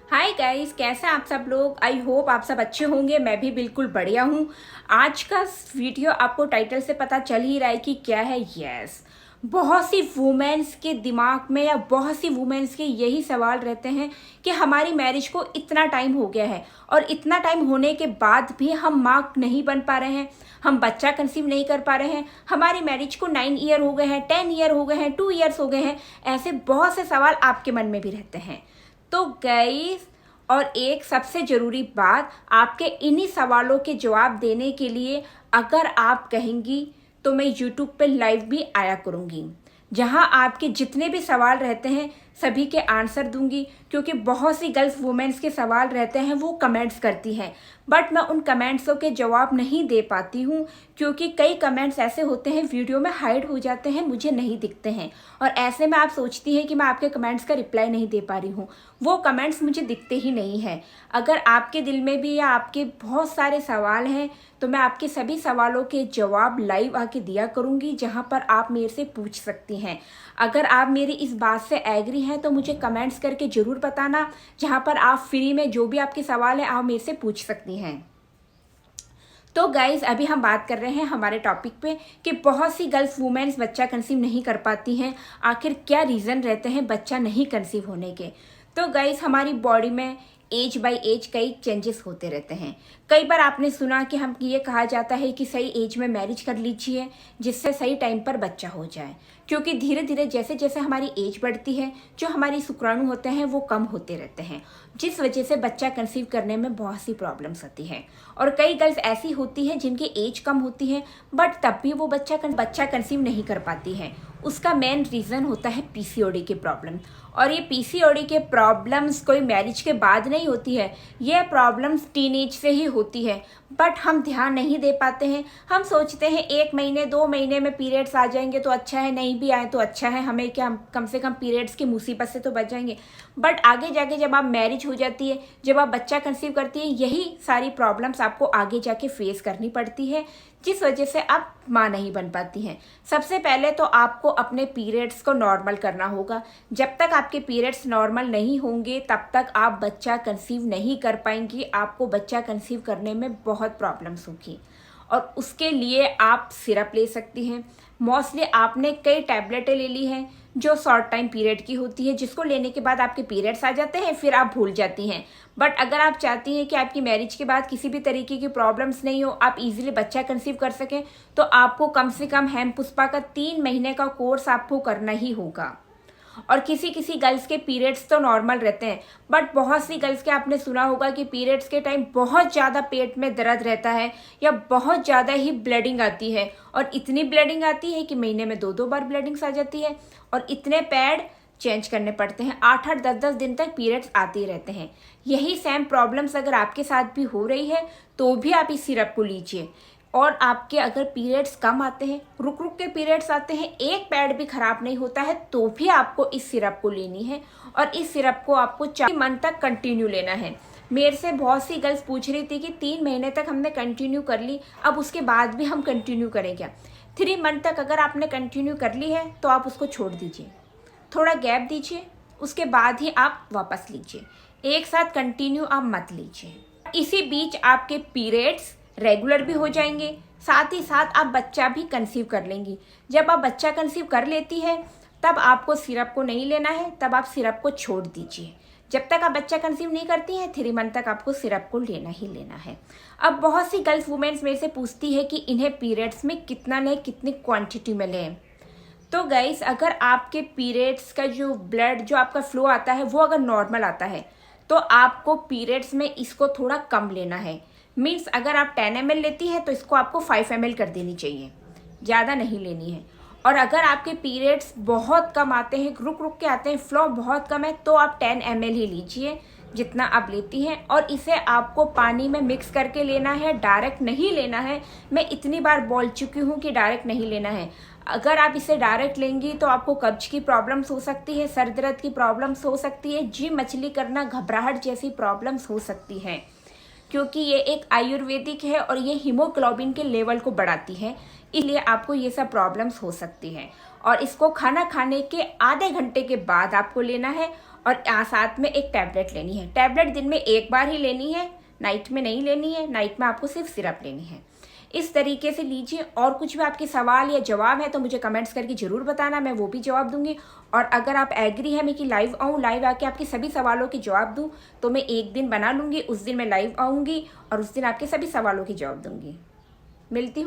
Hi guys, कैसे हैं आप सब लोग। आई होप आप सब अच्छे होंगे। मैं भी बिल्कुल बढ़िया हूँ। आज का वीडियो आपको टाइटल से पता चल ही रहा है कि क्या है। यस, बहुत सी वुमेन्स के दिमाग में या बहुत सी वुमेन्स के यही सवाल रहते हैं कि हमारी मैरिज को इतना टाइम हो गया है और इतना टाइम होने के बाद भी हम माँ नहीं बन पा रहे हैं, हम बच्चा कंसीव नहीं कर पा रहे हैं। हमारी मैरिज को 9 ईयर हो गए हैं, 10 ईयर हो गए हैं, 2 ईयर्स हो गए हैं। ऐसे बहुत से सवाल आपके मन में भी रहते हैं। तो गाइस, और एक सबसे ज़रूरी बात, आपके इन्हीं सवालों के जवाब देने के लिए अगर आप कहेंगी तो मैं यूट्यूब पे लाइव भी आया करूँगी, जहां आपके जितने भी सवाल रहते हैं सभी के आंसर दूंगी। क्योंकि बहुत सी गर्ल्स वुमेन्स के सवाल रहते हैं वो कमेंट्स करती हैं, बट मैं उन कमेंट्सों के जवाब नहीं दे पाती हूँ क्योंकि कई कमेंट्स ऐसे होते हैं वीडियो में हाइड हो जाते हैं, मुझे नहीं दिखते हैं। और ऐसे में आप सोचती हैं कि मैं आपके कमेंट्स का रिप्लाई नहीं दे पा रही हूँ, वो कमेंट्स मुझे दिखते ही नहीं हैं। अगर आपके दिल में भी या आपके बहुत सारे सवाल हैं तो मैं आपके सभी सवालों के जवाब लाइव आके दिया करूँगी, जहाँ पर आप मेरे से पूछ सकती हैं। अगर आप मेरी इस बात से एग्री हैं तो मुझे कमेंट्स करके ज़रूर बताना, जहाँ पर आप फ्री में जो भी आपके सवाल हैं आप मेरे से पूछ सकती हैं। तो गाइज, अभी हम बात कर रहे हैं हमारे टॉपिक पे कि बहुत सी गर्ल्स वुमेन्स बच्चा कंसीव नहीं कर पाती हैं। आखिर क्या रीज़न रहते हैं बच्चा नहीं कंसीव होने के। तो गाइज, हमारी बॉडी में एज बाय एज कई चेंजेस होते रहते हैं। कई बार आपने सुना कि हम ये कहा जाता है कि सही एज में मैरिज कर लीजिए जिससे सही टाइम पर बच्चा हो जाए, क्योंकि धीरे धीरे जैसे जैसे हमारी एज बढ़ती है जो हमारी शुक्राणु होते हैं वो कम होते रहते हैं, जिस वजह से बच्चा कंसीव करने में बहुत सी प्रॉब्लम्स होती हैं। और कई गर्ल्स ऐसी होती हैं जिनकी एज कम होती है बट तब भी वो बच्चा कंसीव नहीं कर पाती हैं। उसका मेन रीज़न होता है पीसीओडी की प्रॉब्लम। और ये पीसीओडी के प्रॉब्लम्स कोई मैरिज के बाद नहीं होती है, ये प्रॉब्लम्स टीनेज से ही होती है, बट हम ध्यान नहीं दे पाते हैं। हम सोचते हैं 1 महीने 2 महीने में पीरियड्स आ जाएंगे तो अच्छा है, नहीं भी आए तो अच्छा है, हमें क्या, हम कम से कम पीरियड्स की मुसीबत से तो बच जाएंगे। बट आगे जाके जब आप मैरिज हो जाती है, जब आप बच्चा कंसीव करती है, यही सारी प्रॉब्लम्स आपको आगे जाके फेस करनी पड़ती है, जिस वजह से आप माँ नहीं बन पाती हैं। सबसे पहले तो आपको अपने पीरियड्स को नॉर्मल करना होगा। जब तक आपके पीरियड्स नॉर्मल नहीं होंगे तब तक आप बच्चा कंसीव नहीं कर पाएंगी। आपको बच्चा कंसीव करने में बहुत प्रॉब्लम्स होगी और उसके लिए आप सिरप ले सकती हैं। मोस्टली आपने कई टैबलेटें ले ली हैं जो शॉर्ट टाइम पीरियड की होती है, जिसको लेने के बाद आपके पीरियड्स आ जाते हैं, फिर आप भूल जाती हैं। बट अगर आप चाहती हैं कि आपकी मैरिज के बाद किसी भी तरीके की प्रॉब्लम्स नहीं हो, आप इजीली बच्चा कंसीव कर सकें, तो आपको कम से कम हेमपुष्पा का 3 महीने का कोर्स आपको करना ही होगा। और किसी किसी गर्ल्स के पीरियड्स तो नॉर्मल रहते हैं, बट बहुत सी गर्ल्स के आपने सुना होगा कि पीरियड्स के टाइम बहुत ज़्यादा पेट में दर्द रहता है या बहुत ज़्यादा ही ब्लीडिंग आती है। और इतनी ब्लीडिंग आती है कि महीने में 2-2 बार ब्लीडिंग्स आ जाती है और इतने पैड चेंज करने पड़ते हैं। 8-8 10-10 दिन तक पीरियड्स आते ही रहते हैं। यही सेम प्रॉब्लम्स अगर आपके साथ भी हो रही है तो भी आप इस सिरप को लीजिए। और आपके अगर पीरियड्स कम आते हैं, रुक रुक के पीरियड्स आते हैं, एक पैड भी खराब नहीं होता है, तो भी आपको इस सिरप को लेनी है। और इस सिरप को आपको 4 मंथ तक कंटिन्यू लेना है। मेरे से बहुत सी गर्ल्स पूछ रही थी कि 3 महीने तक हमने कंटिन्यू कर ली, अब उसके बाद भी हम कंटिन्यू करें क्या। 3 मंथ तक अगर आपने कंटिन्यू कर ली है तो आप उसको छोड़ दीजिए, थोड़ा गैप दीजिए, उसके बाद ही आप वापस लीजिए। एक साथ कंटिन्यू आप मत लीजिए। इसी बीच आपके पीरियड्स रेगुलर भी हो जाएंगे, साथ ही साथ आप बच्चा भी कंसीव कर लेंगी। जब आप बच्चा कंसीव कर लेती है तब आपको सिरप को नहीं लेना है, तब आप सिरप को छोड़ दीजिए। जब तक आप बच्चा कंसीव नहीं करती हैं 3 मंथ तक आपको सिरप को लेना ही लेना है। अब बहुत सी गर्ल्स वुमेन्स मेरे से पूछती है कि इन्हें पीरियड्स में कितना लें, कितनी क्वांटिटी में लें। तो गाइस, अगर आपके पीरियड्स का जो ब्लड जो आपका फ्लो आता है वो अगर नॉर्मल आता है तो आपको पीरियड्स में इसको थोड़ा कम लेना है। मीन्स अगर आप 10 ml लेती हैं तो इसको आपको 5 ml कर देनी चाहिए, ज़्यादा नहीं लेनी है। और अगर आपके पीरियड्स बहुत कम आते हैं, रुक रुक के आते हैं, फ्लो बहुत कम है, तो आप 10 ml ही लीजिए जितना आप लेती हैं। और इसे आपको पानी में मिक्स करके लेना है, डायरेक्ट नहीं लेना है। मैं इतनी बार बोल चुकी हूँ कि डायरेक्ट नहीं लेना है। अगर आप इसे डायरेक्ट लेंगी तो आपको कब्ज की प्रॉब्लम्स हो सकती है, सर दर्द की प्रॉब्लम्स हो सकती है, जी मछली करना, घबराहट जैसी प्रॉब्लम्स हो सकती हैं, क्योंकि ये एक आयुर्वेदिक है और ये हीमोग्लोबिन के लेवल को बढ़ाती है, इसलिए आपको ये सब प्रॉब्लम्स हो सकती हैं। और इसको खाना खाने के आधे घंटे के बाद आपको लेना है और साथ में एक टैबलेट लेनी है। टैबलेट दिन में एक बार ही लेनी है, नाइट में नहीं लेनी है। नाइट में आपको सिर्फ सिरप लेनी है। इस तरीके से लीजिए। और कुछ भी आपके सवाल या जवाब है तो मुझे कमेंट्स करके ज़रूर बताना, मैं वो भी जवाब दूंगी। और अगर आप एग्री है मैं कि लाइव आऊँ, लाइव आके आपके सभी सवालों के जवाब दूँ, तो मैं एक दिन बना लूँगी, उस दिन मैं लाइव आऊँगी और उस दिन आपके सभी सवालों के जवाब दूँगी। मिलती हूँ।